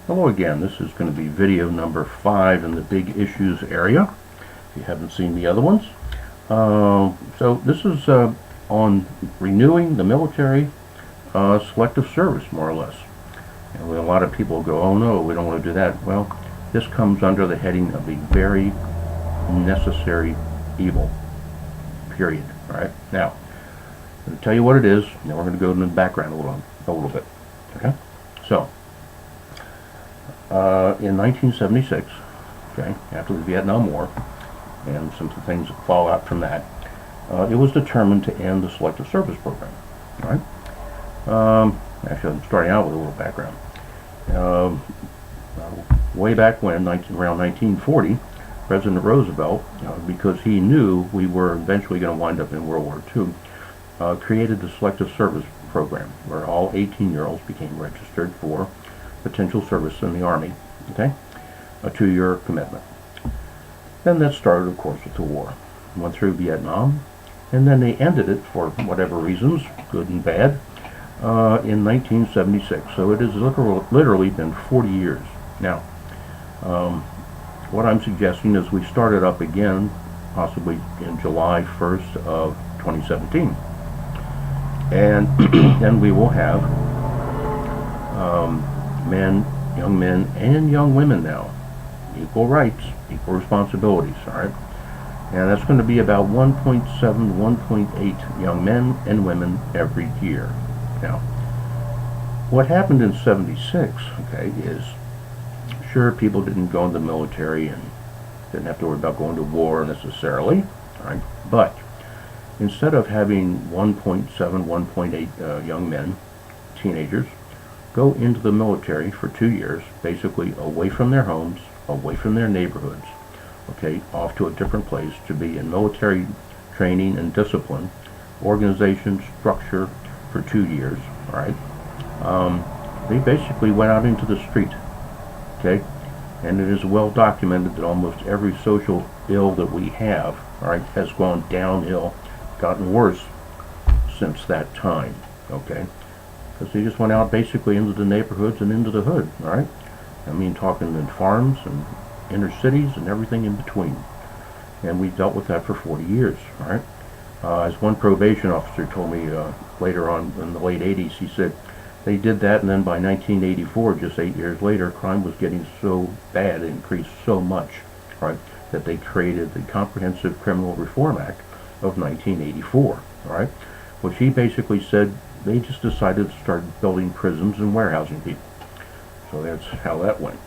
Hello again, this is going to be video number 5 in the big issues area, if you haven't seen the other ones. So this is on renewing the military selective service, more or less. And a lot of people go, oh no, we don't want to do that. Well, this comes under the heading of a very necessary evil, period. All right, now, I'm going to tell you what it is, and then we're going to go into the background a little bit. Okay, so in 1976, okay, after the Vietnam War and some things that fall out from that, it was determined to end the selective service program. All right. Actually, I'm starting out with a little background. Way back when, around 1940, President Roosevelt, because he knew we were eventually going to wind up in World War II, created the selective service program, where all 18-year-olds became registered for potential service in the Army, okay? A 2-year commitment. Then that started, of course, with the war. Went through Vietnam, and then they ended it for whatever reasons, good and bad, in 1976. So it has literally been 40 years. Now, what I'm suggesting is we start it up again, possibly in July 1st of 2017. And then we will have young men and young women now. Equal rights, equal responsibilities, all right? And that's going to be about 1.7, 1.8 young men and women every year. Now, what happened in 76, okay, is sure people didn't go in the military and didn't have to worry about going to war necessarily, all right? But instead of having 1.7, 1.8 young men, teenagers, go into the military for 2 years, basically away from their homes, away from their neighborhoods, okay, off to a different place to be in military training and discipline, organization, structure for 2 years, all right? They basically went out into the street, okay? And it is well documented that almost every social ill that we have, all right, has gone downhill, gotten worse since that time, okay? Because they just went out basically into the neighborhoods and into the hood, all right? I mean, talking in farms and inner cities and everything in between. And we dealt with that for 40 years, all right? As one probation officer told me later on in the late 80s, he said they did that, and then by 1984, just 8 years later, crime was getting so bad, it increased so much, right, that they created the Comprehensive Criminal Reform Act of 1984, all right, which he basically said they just decided to start building prisons and warehousing people. So that's how that went.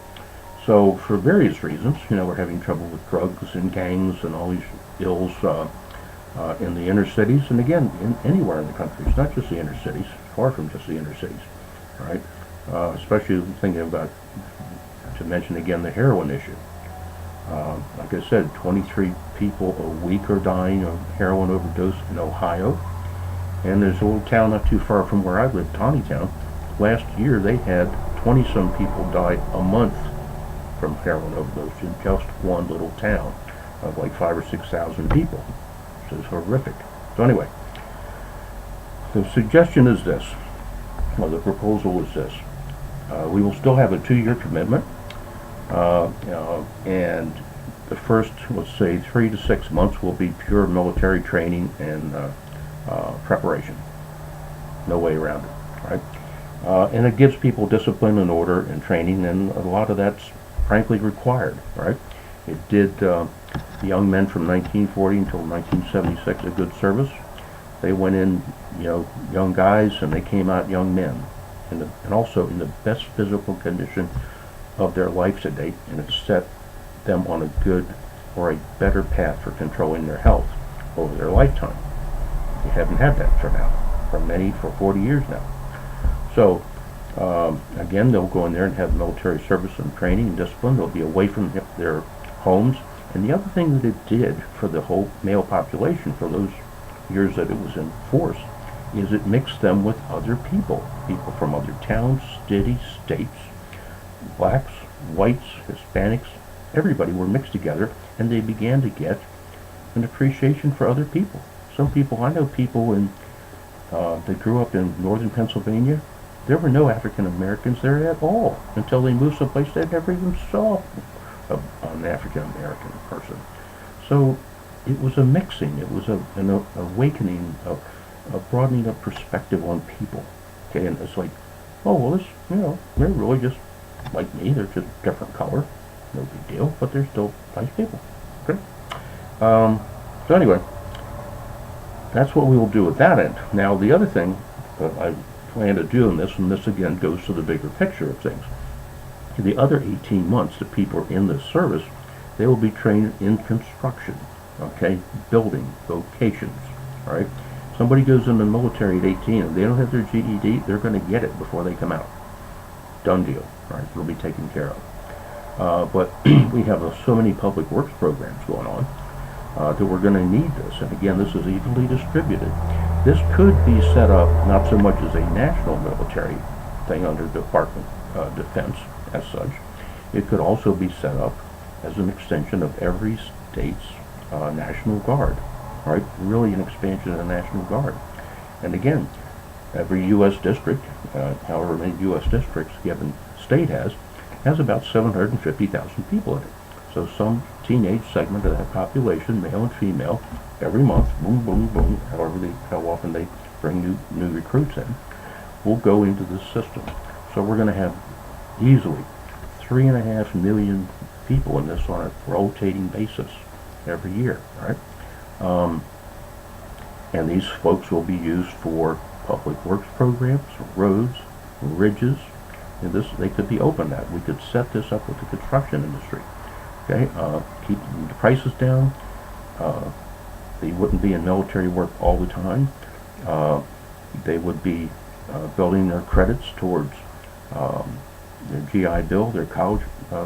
So for various reasons, we're having trouble with drugs and gangs and all these ills in the inner cities, and again, anywhere in the country. It's not just the inner cities, far from just the inner cities, right? Especially thinking about, to mention again, the heroin issue. Like I said, 23 people a week are dying of heroin overdose in Ohio. And there's a little town not too far from where I live, Tawnytown. Last year they had 20-some people die a month from heroin overdose in just one little town of like 5,000 or 6,000 people. So it's horrific. So anyway, the suggestion is this, or the proposal is this. We will still have a 2-year commitment, and the first, let's say, 3 to 6 months will be pure military training and preparation. No way around it, right? And it gives people discipline and order and training, and a lot of that's frankly required, right? It did the young men from 1940 until 1976 a good service. They went in, young guys, and they came out young men, and also in the best physical condition of their life to date, and it set them on a good or a better path for controlling their health over their lifetime. They haven't had that for now, for 40 years now. So, again, they'll go in there and have military service and training and discipline. They'll be away from their homes. And the other thing that it did for the whole male population for those years that it was in force is it mixed them with other people from other towns, cities, states, blacks, whites, Hispanics. Everybody were mixed together, and they began to get an appreciation for other people. Some people, I know people that grew up in northern Pennsylvania, There were no African Americans there at all until they moved someplace they never even saw an African American person. So it was a mixing. It was an awakening, a broadening of perspective on people. Okay, and it's like, oh well, this, they're really just like me. They're just different color, no big deal, but they're still nice people. Okay. So anyway, that's what we will do at that end. Now the other thing that I plan to do in this, and this again goes to the bigger picture of things. The other 18 months that people are in this service, they will be trained in construction, okay, building, vocations, all right? Somebody goes in the military at 18 and they don't have their GED, they're going to get it before they come out. Done deal, all right? It'll be taken care of. But we have so many public works programs going on that we're going to need this. And again, this is evenly distributed. This could be set up not so much as a national military thing under Department of Defense as such. It could also be set up as an extension of every state's National Guard. All right, really an expansion of the National Guard. And again, every U.S. district, however many U.S. districts a given state has about 750,000 people in it. So some teenage segment of that population, male and female, every month, boom, boom, boom, how often they bring new recruits in, will go into this system. So we're going to have easily 3.5 million people in this on a rotating basis every year, right? And these folks will be used for public works programs, roads, bridges, and they could be open that. We could set this up with the construction industry. Okay, keep the prices down. They wouldn't be in military work all the time. They would be building their credits towards their GI Bill, their college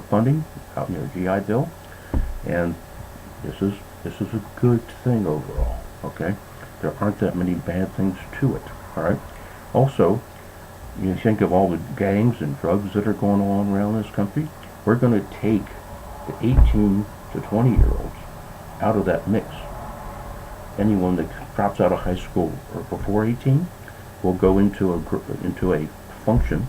funding, their GI Bill, and this is a good thing overall. Okay, there aren't that many bad things to it. All right. Also, you think of all the gangs and drugs that are going on around this country. We're going to take the 18 to 20-year-olds out of that mix. Anyone that drops out of high school or before 18 will go into a function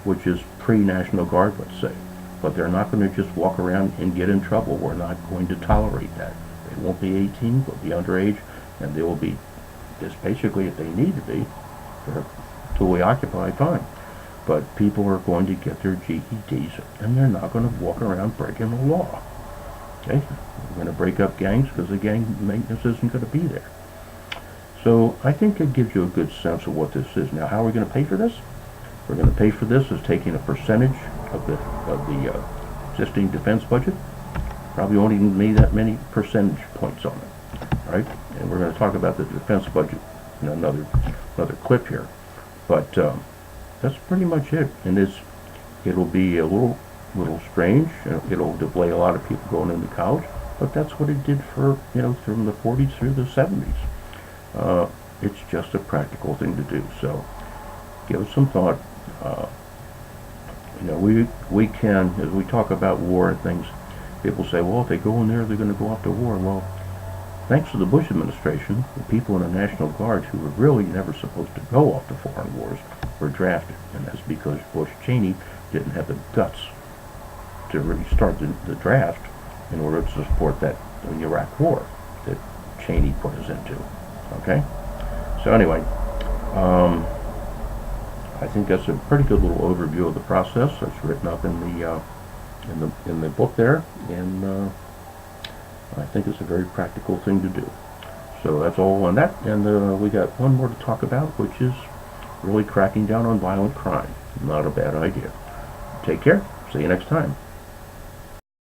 which is pre-National Guard, let's say. But they're not going to just walk around and get in trouble. We're not going to tolerate that. They won't be 18, they'll be underage, and they will be just basically, if they need to be, they're fully occupied, fine. But people are going to get their GEDs, and they're not going to walk around breaking the law. Okay? We're going to break up gangs because the gang maintenance isn't going to be there. So I think it gives you a good sense of what this is. Now, how are we going to pay for this? We're going to pay for this as taking a percentage of the existing defense budget. Probably won't even be that many percentage points on it, right? And we're going to talk about the defense budget in another clip here. But that's pretty much it. And it'll be a little strange. It'll delay a lot of people going into college, but that's what it did for from the 40s through the 70s. It's just a practical thing to do. So give it some thought. We can, as we talk about war and things, people say, well, if they go in there, they're going to go off to war. Well, thanks to the Bush administration, the people in the National Guard who were really never supposed to go off to foreign wars were drafted. And that's because Bush Cheney didn't have the guts to really start the draft in order to support the Iraq war that Cheney put us into. Okay? So anyway, I think that's a pretty good little overview of the process. That's written up in the book there, and I think it's a very practical thing to do. So that's all on that, and we got one more to talk about, which is really cracking down on violent crime. Not a bad idea. Take care. See you next time.